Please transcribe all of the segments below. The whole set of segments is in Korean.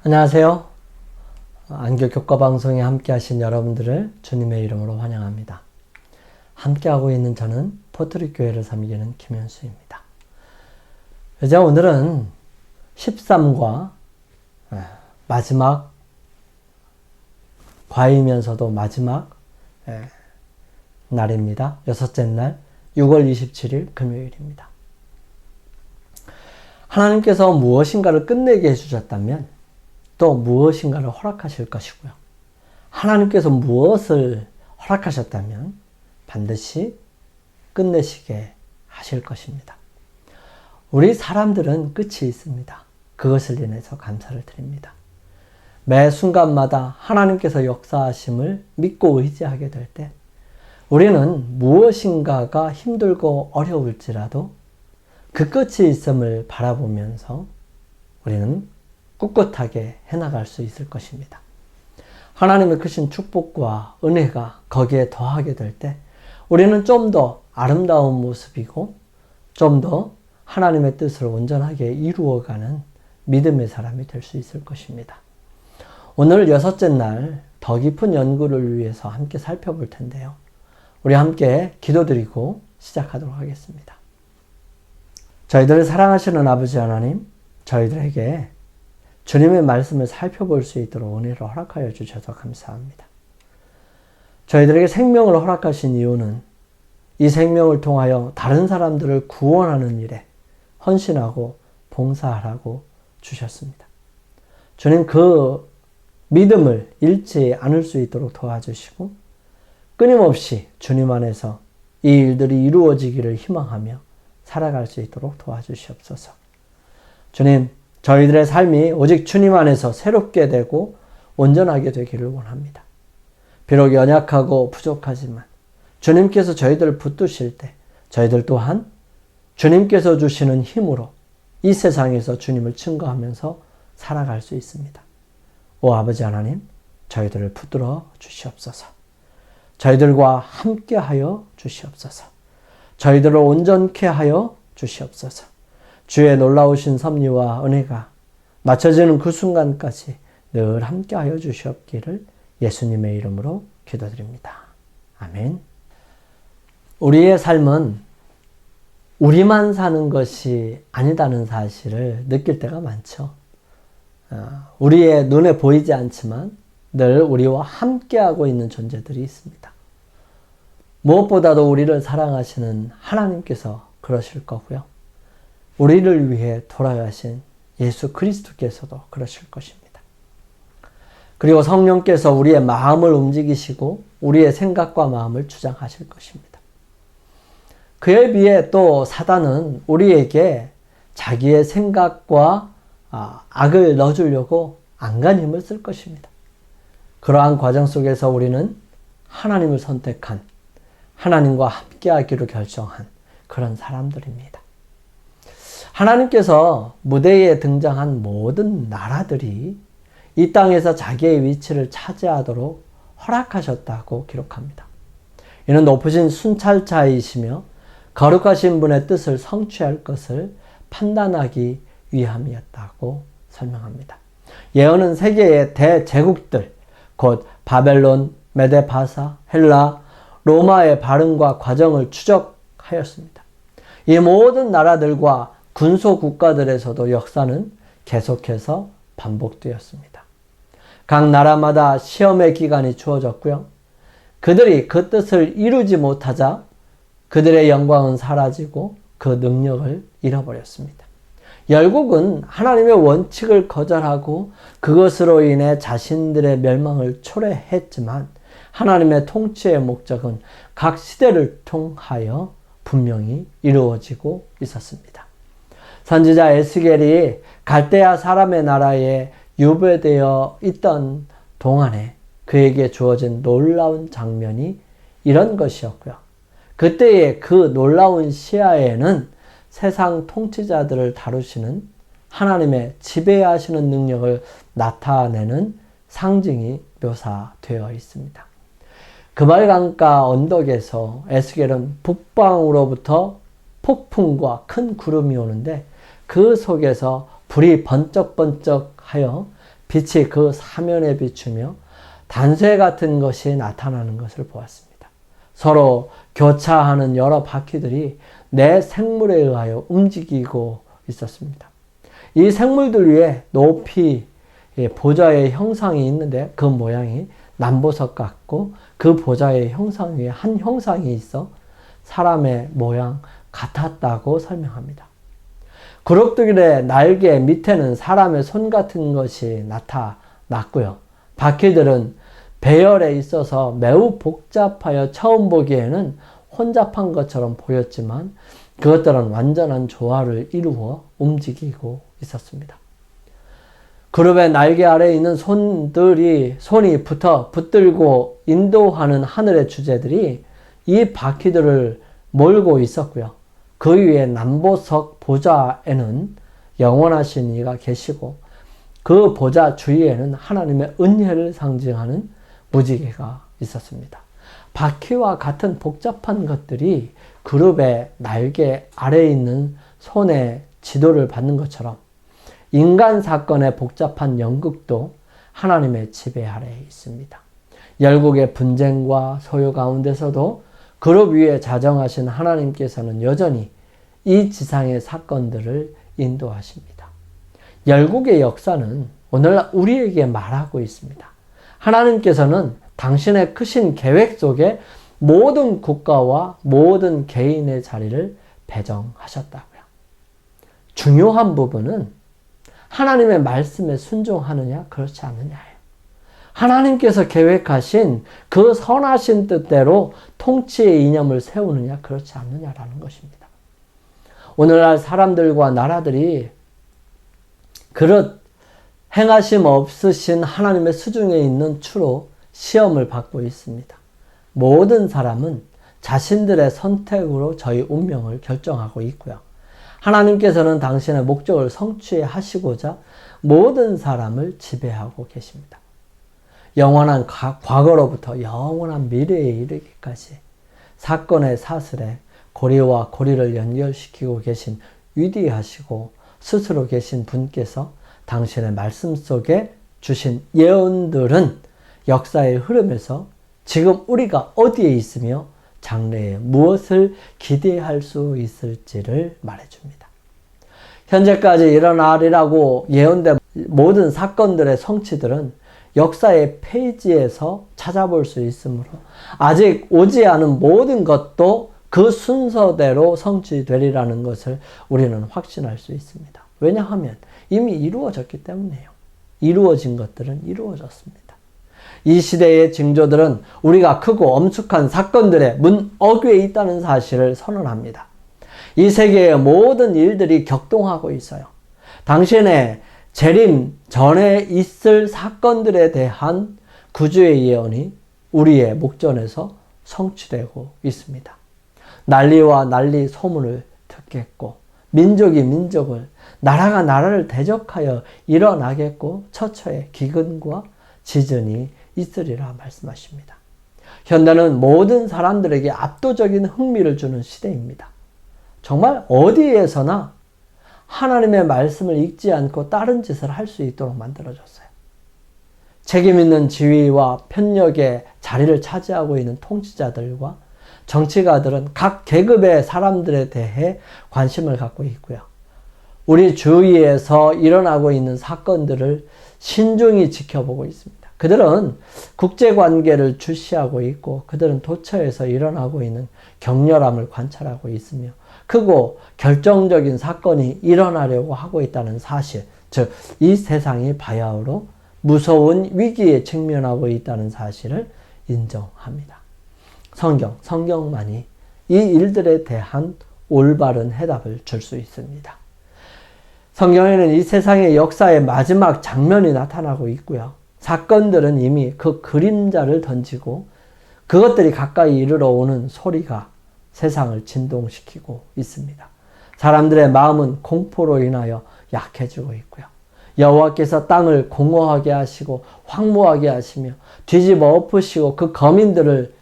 안녕하세요. 안교 교과 방송에 함께 하신 여러분들을 주님의 이름으로 환영합니다. 함께하고 있는 저는 포트리 교회를 섬기는 김현수입니다. 이제 오늘은 13과 마지막 과이면서도 마지막 날입니다. 여섯째 날 6월 27일 금요일입니다. 하나님께서 무엇인가를 끝내게 해주셨다면 또 무엇인가를 허락하실 것이고요. 하나님께서 무엇을 허락하셨다면 반드시 끝내시게 하실 것입니다. 우리 사람들은 끝이 있습니다. 그것을 인해서 감사를 드립니다. 매 순간마다 하나님께서 역사하심을 믿고 의지하게 될 때 우리는 무엇인가가 힘들고 어려울지라도 그 끝이 있음을 바라보면서 우리는 꿋꿋하게 해나갈 수 있을 것입니다. 하나님의 크신 축복과 은혜가 거기에 더하게 될 때 우리는 좀 더 아름다운 모습이고 좀 더 하나님의 뜻을 온전하게 이루어가는 믿음의 사람이 될 수 있을 것입니다. 오늘 여섯째 날 더 깊은 연구를 위해서 함께 살펴볼 텐데요. 우리 함께 기도드리고 시작하도록 하겠습니다. 저희들을 사랑하시는 아버지 하나님, 저희들에게 주님의 말씀을 살펴볼 수 있도록 은혜를 허락하여 주셔서 감사합니다. 저희들에게 생명을 허락하신 이유는 이 생명을 통하여 다른 사람들을 구원하는 일에 헌신하고 봉사하라고 주셨습니다. 주님 그 믿음을 잃지 않을 수 있도록 도와주시고 끊임없이 주님 안에서 이 일들이 이루어지기를 희망하며 살아갈 수 있도록 도와주시옵소서. 주님, 저희들의 삶이 오직 주님 안에서 새롭게 되고 온전하게 되기를 원합니다. 비록 연약하고 부족하지만 주님께서 저희들을 붙드실 때 저희들 또한 주님께서 주시는 힘으로 이 세상에서 주님을 증거하면서 살아갈 수 있습니다. 오 아버지 하나님, 저희들을 붙들어 주시옵소서. 저희들과 함께하여 주시옵소서. 저희들을 온전케 하여 주시옵소서. 주의 놀라우신 섭리와 은혜가 맞춰지는 그 순간까지 늘 함께하여 주시옵기를 예수님의 이름으로 기도드립니다. 아멘. 우리의 삶은 우리만 사는 것이 아니다는 사실을 느낄 때가 많죠. 우리의 눈에 보이지 않지만 늘 우리와 함께하고 있는 존재들이 있습니다. 무엇보다도 우리를 사랑하시는 하나님께서 그러실 거고요. 우리를 위해 돌아가신 예수 그리스도께서도 그러실 것입니다. 그리고 성령께서 우리의 마음을 움직이시고 우리의 생각과 마음을 주장하실 것입니다. 그에 비해 또 사단은 우리에게 자기의 생각과 악을 넣어주려고 안간 힘을 쓸 것입니다. 그러한 과정 속에서 우리는 하나님을 선택한, 하나님과 함께하기로 결정한 그런 사람들입니다. 하나님께서 무대에 등장한 모든 나라들이 이 땅에서 자기의 위치를 차지하도록 허락하셨다고 기록합니다. 이는 높으신 순찰자이시며 거룩하신 분의 뜻을 성취할 것을 판단하기 위함이었다고 설명합니다. 예언은 세계의 대제국들, 곧 바벨론, 메데파사, 헬라, 로마의 발음과 과정을 추적하였습니다. 이 모든 나라들과 군소 국가들에서도 역사는 계속해서 반복되었습니다. 각 나라마다 시험의 기간이 주어졌고요. 그들이 그 뜻을 이루지 못하자 그들의 영광은 사라지고 그 능력을 잃어버렸습니다. 열국은 하나님의 원칙을 거절하고 그것으로 인해 자신들의 멸망을 초래했지만 하나님의 통치의 목적은 각 시대를 통하여 분명히 이루어지고 있었습니다. 선지자 에스겔이 갈대아 사람의 나라에 유배되어 있던 동안에 그에게 주어진 놀라운 장면이 이런 것이었고요. 그때의 그 놀라운 시야에는 세상 통치자들을 다루시는 하나님의 지배하시는 능력을 나타내는 상징이 묘사되어 있습니다. 그말강가 언덕에서 에스겔은 북방으로부터 폭풍과 큰 구름이 오는데 그 속에서 불이 번쩍번쩍하여 빛이 그 사면에 비추며 단쇠 같은 것이 나타나는 것을 보았습니다. 서로 교차하는 여러 바퀴들이 내 생물에 의하여 움직이고 있었습니다. 이 생물들 위에 높이 보좌의 형상이 있는데 그 모양이 남보석 같고 그 보좌의 형상 위에 한 형상이 있어 사람의 모양 같았다고 설명합니다. 그룹들의 날개 밑에는 사람의 손 같은 것이 나타났고요. 바퀴들은 배열에 있어서 매우 복잡하여 처음 보기에는 혼잡한 것처럼 보였지만 그것들은 완전한 조화를 이루어 움직이고 있었습니다. 그룹의 날개 아래에 있는 손이 붙들고 인도하는 하늘의 주제들이 이 바퀴들을 몰고 있었고요. 그 위에 남보석 보좌에는 영원하신 이가 계시고 그 보좌 주위에는 하나님의 은혜를 상징하는 무지개가 있었습니다. 바퀴와 같은 복잡한 것들이 그룹의 날개 아래에 있는 손의 지도를 받는 것처럼 인간 사건의 복잡한 연극도 하나님의 지배 아래에 있습니다. 열국의 분쟁과 소요 가운데서도 그룹 위에 자정하신 하나님께서는 여전히 이 지상의 사건들을 인도하십니다. 열국의 역사는 오늘날 우리에게 말하고 있습니다. 하나님께서는 당신의 크신 계획 속에 모든 국가와 모든 개인의 자리를 배정하셨다고요. 중요한 부분은 하나님의 말씀에 순종하느냐 그렇지 않느냐예요. 하나님께서 계획하신 그 선하신 뜻대로 통치의 이념을 세우느냐 그렇지 않느냐라는 것입니다. 오늘날 사람들과 나라들이 그릇 행하심 없으신 하나님의 수중에 있는 추로 시험을 받고 있습니다. 모든 사람은 자신들의 선택으로 저희 운명을 결정하고 있고요. 하나님께서는 당신의 목적을 성취하시고자 모든 사람을 지배하고 계십니다. 영원한 과거로부터 영원한 미래에 이르기까지 사건의 사슬에 고리와 고리를 연결시키고 계신 위대하시고 스스로 계신 분께서 당신의 말씀 속에 주신 예언들은 역사의 흐름에서 지금 우리가 어디에 있으며 장래에 무엇을 기대할 수 있을지를 말해줍니다. 현재까지 일어나리라고 예언된 모든 사건들의 성취들은 역사의 페이지에서 찾아볼 수 있으므로 아직 오지 않은 모든 것도 그 순서대로 성취되리라는 것을 우리는 확신할 수 있습니다. 왜냐하면 이미 이루어졌기 때문이에요. 이루어진 것들은 이루어졌습니다. 이 시대의 징조들은 우리가 크고 엄숙한 사건들의 문어귀에 있다는 사실을 선언합니다. 이 세계의 모든 일들이 격동하고 있어요. 당신의 재림 전에 있을 사건들에 대한 구주의 예언이 우리의 목전에서 성취되고 있습니다. 난리와 난리 소문을 듣겠고 민족이 민족을 나라가 나라를 대적하여 일어나겠고 처처에 기근과 지전이 있으리라 말씀하십니다. 현대는 모든 사람들에게 압도적인 흥미를 주는 시대입니다. 정말 어디에서나 하나님의 말씀을 읽지 않고 다른 짓을 할 수 있도록 만들어졌어요. 책임 있는 지위와 편력의 자리를 차지하고 있는 통치자들과 정치가들은 각 계급의 사람들에 대해 관심을 갖고 있고요. 우리 주위에서 일어나고 있는 사건들을 신중히 지켜보고 있습니다. 그들은 국제관계를 주시하고 있고 그들은 도처에서 일어나고 있는 격렬함을 관찰하고 있으며 크고 결정적인 사건이 일어나려고 하고 있다는 사실, 즉 이 세상이 바야흐로 무서운 위기에 직면하고 있다는 사실을 인정합니다. 성경만이 이 일들에 대한 올바른 해답을 줄 수 있습니다. 성경에는 이 세상의 역사의 마지막 장면이 나타나고 있고요. 사건들은 이미 그 그림자를 던지고 그것들이 가까이 이르러 오는 소리가 세상을 진동시키고 있습니다. 사람들의 마음은 공포로 인하여 약해지고 있고요. 여호와께서 땅을 공허하게 하시고 황무하게 하시며 뒤집어 엎으시고 그 거민을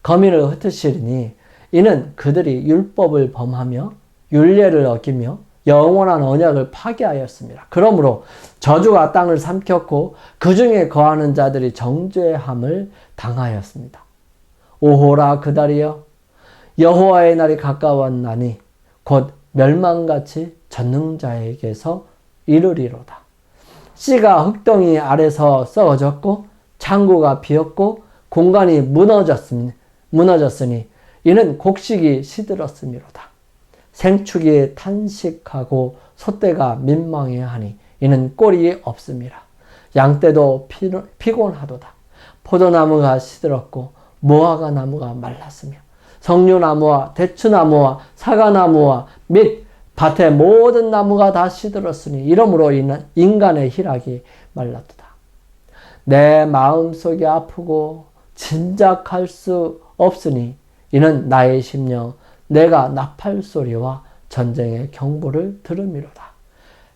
흩으시리니 이는 그들이 율법을 범하며 율례를 어기며 영원한 언약을 파괴하였습니다. 그러므로 저주가 땅을 삼켰고 그 중에 거하는 자들이 정죄함을 당하였습니다. 오호라 그날이여 여호와의 날이 가까웠나니 곧 멸망같이 전능자에게서 이르리로다. 씨가 흙덩이 아래서 썩어졌고 창고가 비었고 공간이 무너졌으니 이는 곡식이 시들었음이로다. 생축이 탄식하고 소떼가 민망해하니 이는 꼴이 없음이라. 양떼도 피곤하도다. 포도나무가 시들었고 무화과 나무가 말랐으며 석류나무와 대추나무와 사과나무와 및 밭의 모든 나무가 다 시들었으니 이러므로 인간의 희락이 말랐도다. 내 마음속이 아프고 진작할 수 없으니 이는 나의 심령 내가 나팔 소리와 전쟁의 경보를 들음이로다.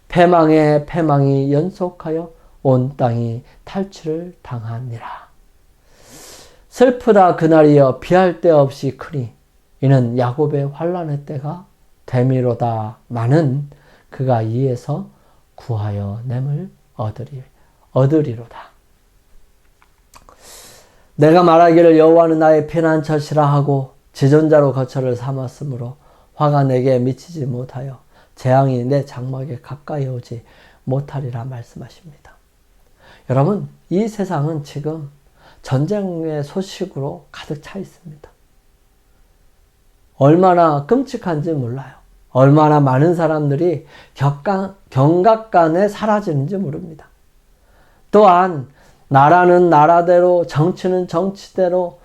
패망의 패망이 연속하여 온 땅이 탈취를 당하니라. 슬프다 그날이여 비할 데 없이 크니 이는 야곱의 환난의 때가 되미로다. 많은 그가 이에서 구하여 냄을 얻으리로다. 내가 말하기를 여호와는 나의 피난처시라 하고 지존자로 거처를 삼았으므로 화가 내게 미치지 못하여 재앙이 내 장막에 가까이 오지 못하리라 말씀하십니다. 여러분, 이 세상은 지금 전쟁의 소식으로 가득 차 있습니다. 얼마나 끔찍한지 몰라요. 얼마나 많은 사람들이 경각간에 사라지는지 모릅니다. 또한 나라는 나라대로 정치는 정치대로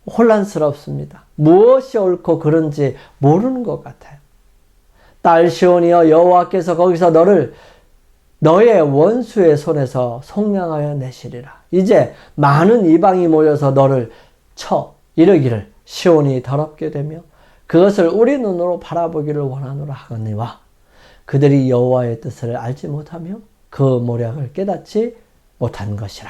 혼란스럽습니다. 무엇이 옳고 그른지 모르는 것 같아요. 딸 시온이여 여호와께서 거기서 너의 원수의 손에서 속량하여 내시리라. 이제 많은 이방이 모여서 너를 쳐 이르기를 시온이 더럽게 되며 그것을 우리 눈으로 바라보기를 원하노라 하거니와 그들이 여호와의 뜻을 알지 못하며 그 모략을 깨닫지 못한 것이라.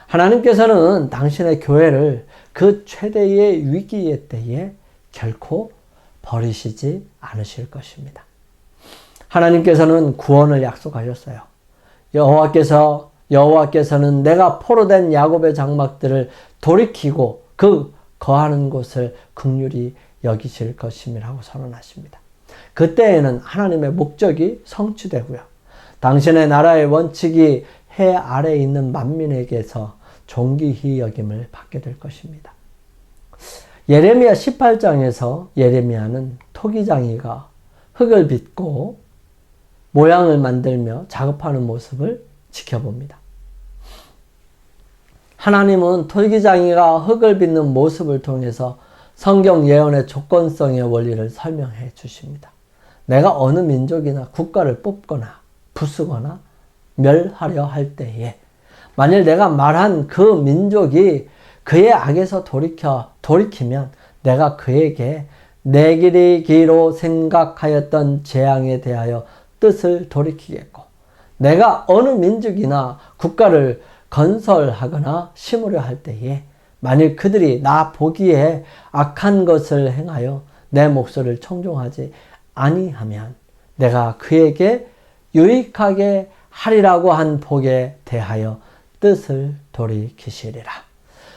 하나님께서는 당신의 교회를 그 최대의 위기의 때에 결코 버리시지 않으실 것입니다. 하나님께서는 구원을 약속하셨어요. 여호와께서는 내가 포로된 야곱의 장막들을 돌이키고 그 거하는 곳을 긍휼히 여기실 것임이라고 선언하십니다. 그때에는 하나님의 목적이 성취되고요. 당신의 나라의 원칙이 해 아래에 있는 만민에게서 존귀히 여김을 받게 될 것입니다. 예레미야 18장에서 예레미야는 토기장이가 흙을 빚고 모양을 만들며 작업하는 모습을 지켜봅니다. 하나님은 토기장이가 흙을 빚는 모습을 통해서 성경 예언의 조건성의 원리를 설명해 주십니다. 내가 어느 민족이나 국가를 뽑거나 부수거나 멸하려 할 때에 만일 내가 말한 그 민족이 그의 악에서 돌이키면 내가 그에게 내 길이 기로 생각하였던 재앙에 대하여 뜻을 돌이키겠고 내가 어느 민족이나 국가를 건설하거나 심으려 할 때에 만일 그들이 나 보기에 악한 것을 행하여 내 목소리를 청종하지 아니하면 내가 그에게 유익하게 하리라고 한 복에 대하여 뜻을 돌이키시리라.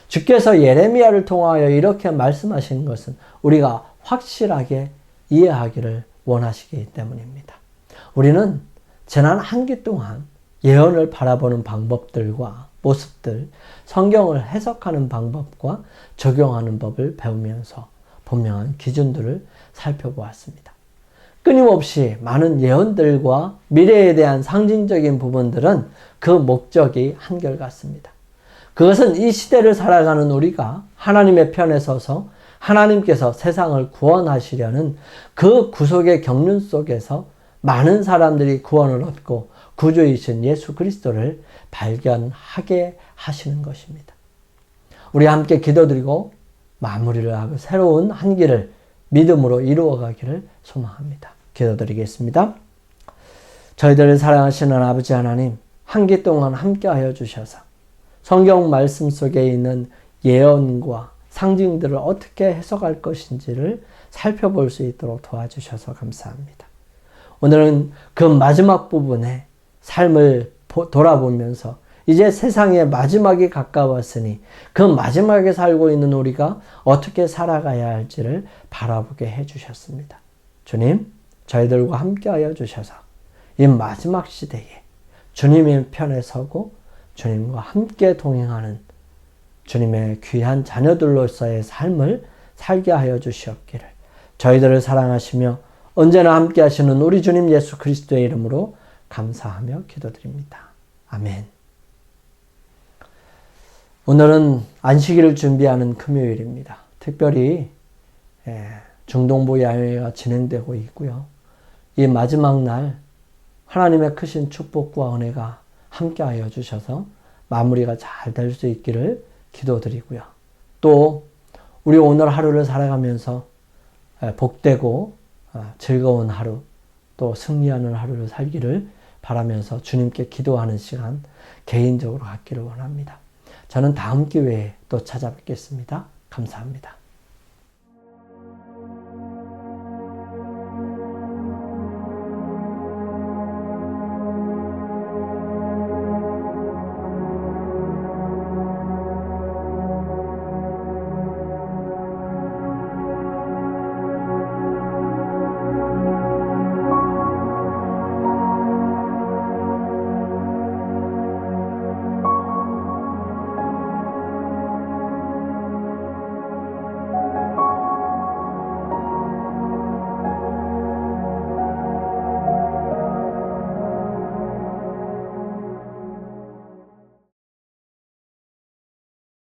주께서 예레미야를 통하여 이렇게 말씀하신 것은 우리가 확실하게 이해하기를 원하시기 때문입니다. 우리는 지난 한 기 동안 예언을 바라보는 방법들과 모습들, 성경을 해석하는 방법과 적용하는 법을 배우면서 분명한 기준들을 살펴보았습니다. 끊임없이 많은 예언들과 미래에 대한 상징적인 부분들은 그 목적이 한결같습니다. 그것은 이 시대를 살아가는 우리가 하나님의 편에 서서 하나님께서 세상을 구원하시려는 그 구속의 경륜 속에서 많은 사람들이 구원을 얻고 구주이신 예수 그리스도를 발견하게 하시는 것입니다. 우리 함께 기도드리고 마무리를 하고 새로운 한 길을 믿음으로 이루어가기를 소망합니다. 기도드리겠습니다. 저희들을 사랑하시는 아버지 하나님, 한 기 동안 함께하여 주셔서 성경 말씀 속에 있는 예언과 상징들을 어떻게 해석할 것인지를 살펴볼 수 있도록 도와주셔서 감사합니다. 오늘은 그 마지막 부분의 삶을 돌아보면서 이제 세상의 마지막이 가까웠으니 그 마지막에 살고 있는 우리가 어떻게 살아가야 할지를 바라보게 해주셨습니다. 주님, 저희들과 함께하여 주셔서 이 마지막 시대에 주님의 편에 서고 주님과 함께 동행하는 주님의 귀한 자녀들로서의 삶을 살게 하여 주시옵기를 저희들을 사랑하시며 언제나 함께 하시는 우리 주님 예수 그리스도의 이름으로 감사하며 기도드립니다. 아멘. 오늘은 안식일을 준비하는 금요일입니다. 특별히 중동부 야외가 진행되고 있고요. 이 마지막 날 하나님의 크신 축복과 은혜가 함께하여 주셔서 마무리가 잘 될 수 있기를 기도드리고요. 또 우리 오늘 하루를 살아가면서 복되고 즐거운 하루, 또 승리하는 하루를 살기를 바라면서 주님께 기도하는 시간 개인적으로 갖기를 원합니다. 저는 다음 기회에 또 찾아뵙겠습니다. 감사합니다.